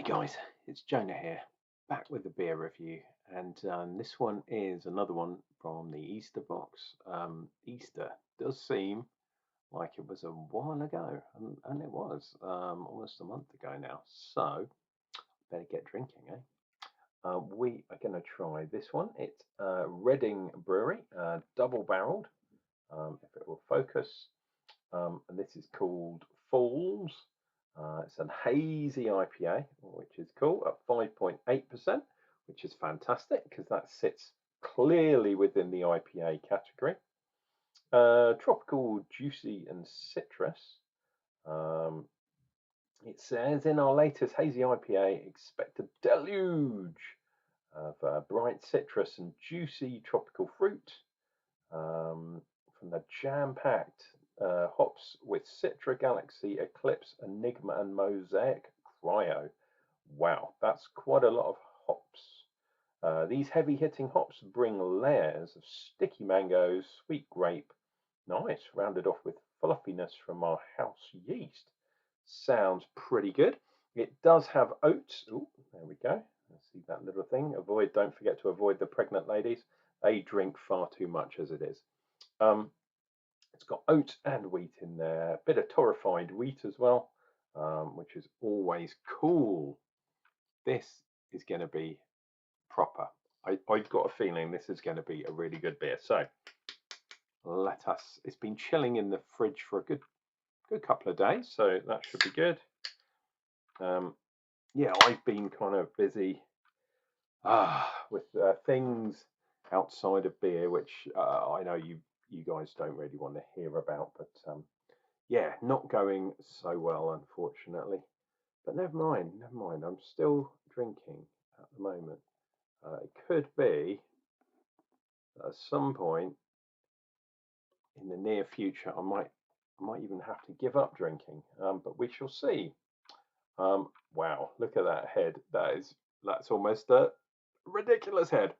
Hey guys, it's Jonah here, back with the beer review, and this one is another one from the Easter box. Easter does seem like it was a while ago, and it was almost a month ago now, so better get drinking, eh? We are going to try this one. It's Reading Brewery, double-barreled, if it will focus. And this is called Falls. It's a Hazy IPA, which is cool, at 5.8%, which is fantastic because that sits clearly within the IPA category. Tropical, juicy, and citrus. It says in our latest Hazy IPA, expect a deluge of bright citrus and juicy tropical fruit from the jam-packed hops with Citra, Galaxy, Eclipse, Enigma, and Mosaic Cryo. Wow, that's quite a lot of hops. These heavy-hitting hops bring layers of sticky mangoes, sweet grape, nice, rounded off with fluffiness from our house yeast. Sounds pretty good. It does have oats. Oh, there we go. Let's see that little thing. Don't forget to avoid the pregnant ladies. They drink far too much as it is. It's got oats and wheat in there, a bit of torrefied wheat as well, which is always cool. This is going to be proper. I've got a feeling this is going to be a really good beer. So it's been chilling in the fridge for a good couple of days, so that should be good. Yeah, I've been kind of busy with things outside of beer, which I know you guys don't really want to hear about, but yeah, not going so well, unfortunately. But never mind. I'm still drinking at the moment. It could be that at some point in the near future, I might even have to give up drinking, but we shall see. Wow, look at that head. That's almost a ridiculous head.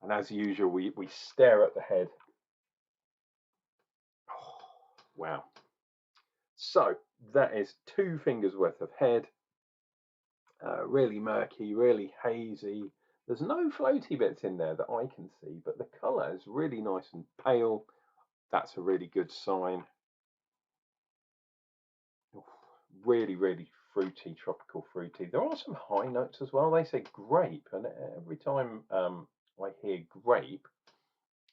And as usual, we stare at the head. Oh, wow. So that is 2 fingers worth of head. Really murky, really hazy. There's no floaty bits in there that I can see, but the colour is really nice and pale. That's a really good sign. Really, really fruity, tropical fruity. There are some high notes as well. They say grape, and every time I hear grape,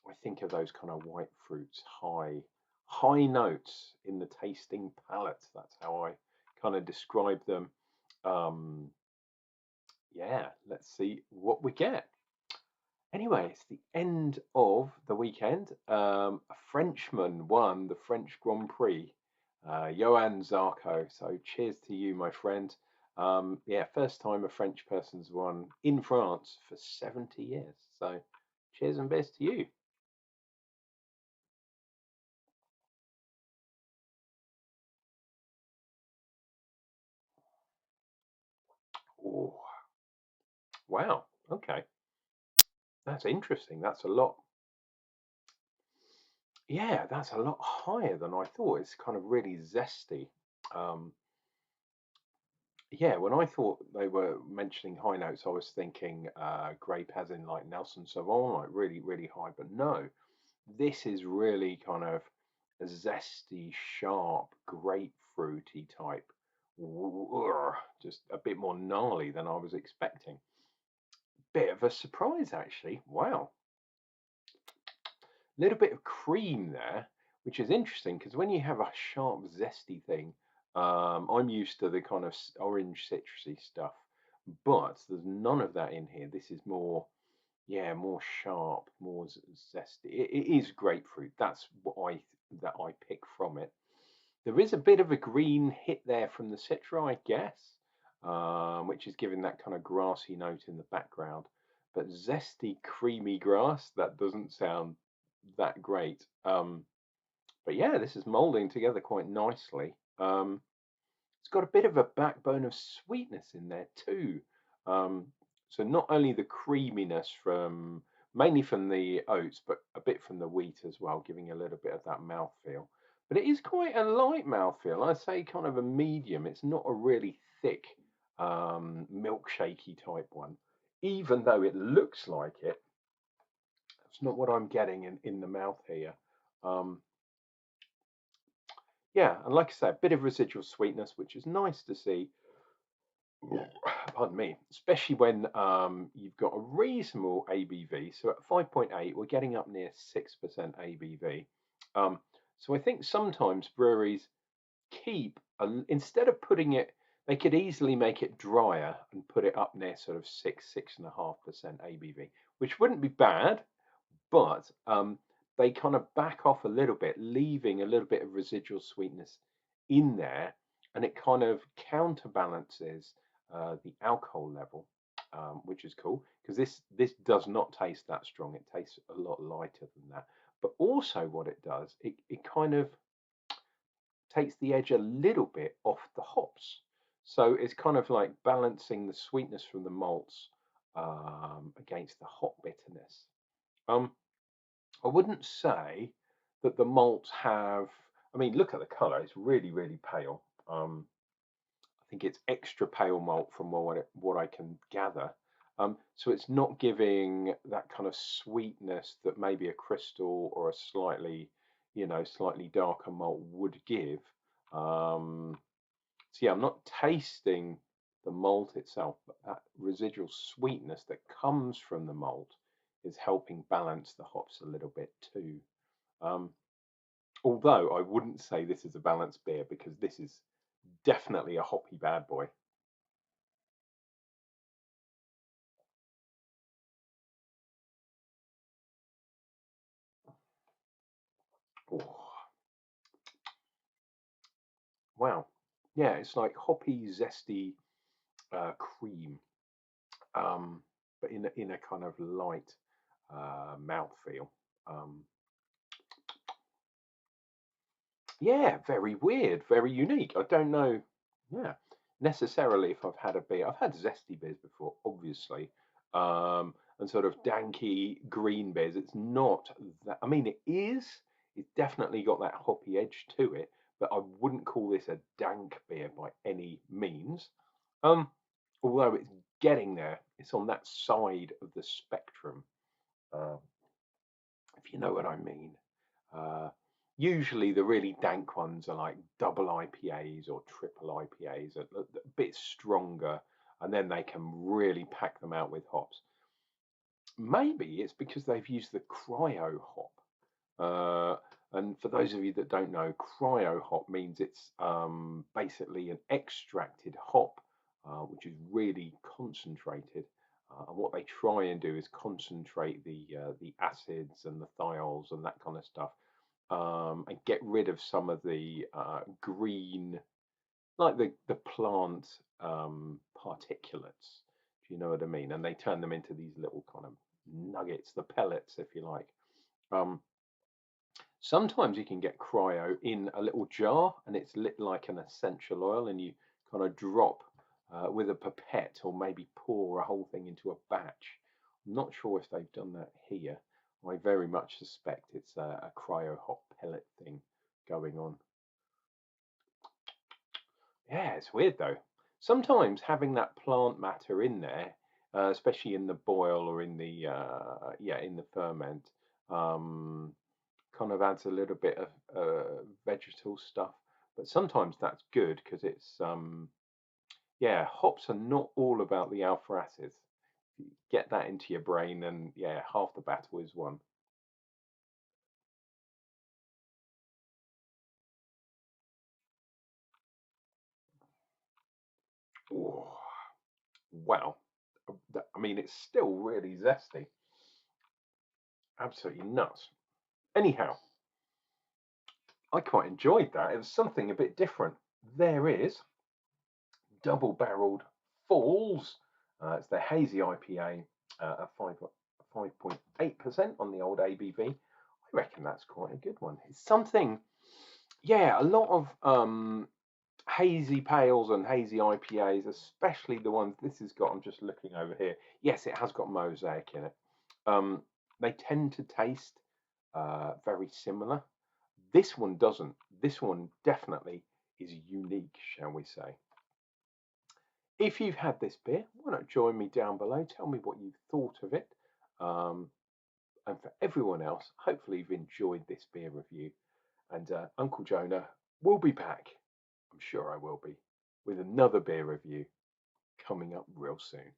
I think of those kind of white fruits, high notes in the tasting palate. That's how I kind of describe them. Yeah, let's see what we get. Anyway, it's the end of the weekend. A Frenchman won the French Grand Prix, Johann Zarco. So cheers to you, my friend. Yeah, first time a French person's won in France for 70 years. So cheers and best to you. Oh, wow. Okay. That's interesting. That's a lot. Yeah, that's a lot higher than I thought. It's kind of really zesty. Um, yeah, when I thought they were mentioning high notes, I was thinking grape as in like Nelson Sauvin, like really, really high. But no, this is really kind of a zesty, sharp, grapefruity type. Just a bit more gnarly than I was expecting. Bit of a surprise, actually. Wow. Little bit of cream there, which is interesting because when you have a sharp, zesty thing, I'm used to the kind of orange citrusy stuff, but there's none of that in here. This is more, yeah, more sharp, more zesty. It is grapefruit. That's what I pick from it. There is a bit of a green hit there from the citra, I guess, which is giving that kind of grassy note in the background. But zesty, creamy grass, that doesn't sound that great. But yeah, this is molding together quite nicely. It's got a bit of a backbone of sweetness in there too. So not only the creaminess mainly from the oats, but a bit from the wheat as well, giving a little bit of that mouthfeel. But it is quite a light mouthfeel. I say kind of a medium. It's not a really thick milkshakey type one. Even though it looks like it, it's not what I'm getting in the mouth here. Um, yeah, and like I say, a bit of residual sweetness, which is nice to see. Pardon me, especially when you've got a reasonable ABV. So at 5.8, we're getting up near 6% ABV. So I think sometimes breweries keep, instead of putting it, they could easily make it drier and put it up near sort of 6.5% ABV, which wouldn't be bad, but they kind of back off a little bit, leaving a little bit of residual sweetness in there, and it kind of counterbalances the alcohol level, which is cool because this does not taste that strong. It tastes a lot lighter than that. But also, what it does, it kind of takes the edge a little bit off the hops. So it's kind of like balancing the sweetness from the malts against the hop bitterness. Um, I wouldn't say that the malts have. I mean, look at the colour; it's really, really pale. I think it's extra pale malt from what I can gather. So it's not giving that kind of sweetness that maybe a crystal or a slightly darker malt would give. So yeah, I'm not tasting the malt itself, but that residual sweetness that comes from the malt is helping balance the hops a little bit too. Um, Although I wouldn't say this is a balanced beer because this is definitely a hoppy bad boy. Oh, wow. Yeah, it's like hoppy, zesty cream, um, but in a kind of light mouthfeel. Um, yeah, very weird, very unique. I don't know, yeah, necessarily if I've had a beer. I've had zesty beers before, obviously, and sort of danky green beers. It's not that. I mean, it is. It's definitely got that hoppy edge to it, but I wouldn't call this a dank beer by any means. Um, Although it's getting there. It's on that side of the spectrum. Uh, if you know what I mean. Uh, Usually, the really dank ones are like double IPAs or triple IPAs, a bit stronger, and then they can really pack them out with hops. Maybe it's because they've used the cryo hop. And for those of you that don't know, cryo hop means it's basically an extracted hop, which is really concentrated. And what they try and do is concentrate the acids and the thiols and that kind of stuff, and get rid of some of the green, like the plant particulates. Do you know what I mean? And they turn them into these little kind of nuggets, the pellets, if you like. Um, Sometimes you can get cryo in a little jar, and it's lit like an essential oil, and you kind of drop with a pipette, or maybe pour a whole thing into a batch. I'm not sure if they've done that here. I very much suspect it's a cryo hot pellet thing going on. Yeah, it's weird though. Sometimes having that plant matter in there, especially in the boil or in the in the ferment, um, kind of adds a little bit of vegetal stuff. But sometimes that's good because it's hops are not all about the alpha acids. You get that into your brain, and yeah, half the battle is won. Oh, wow. I mean, it's still really zesty. Absolutely nuts. Anyhow, I quite enjoyed that. It was something a bit different. There is double-barreled Falls. It's the Hazy IPA at 5.8% on the old ABV. I reckon that's quite a good one. It's something, yeah, a lot of hazy pales and hazy IPAs, especially the ones this has got. I'm just looking over here. Yes, it has got mosaic in it. Um, they tend to taste very similar. This one doesn't. This one definitely is unique, shall we say. If you've had this beer, why not join me down below? Tell me what you thought of it. Um, and for everyone else, hopefully you've enjoyed this beer review. And Uncle Jonah will be back. I'm sure I will be with another beer review coming up real soon.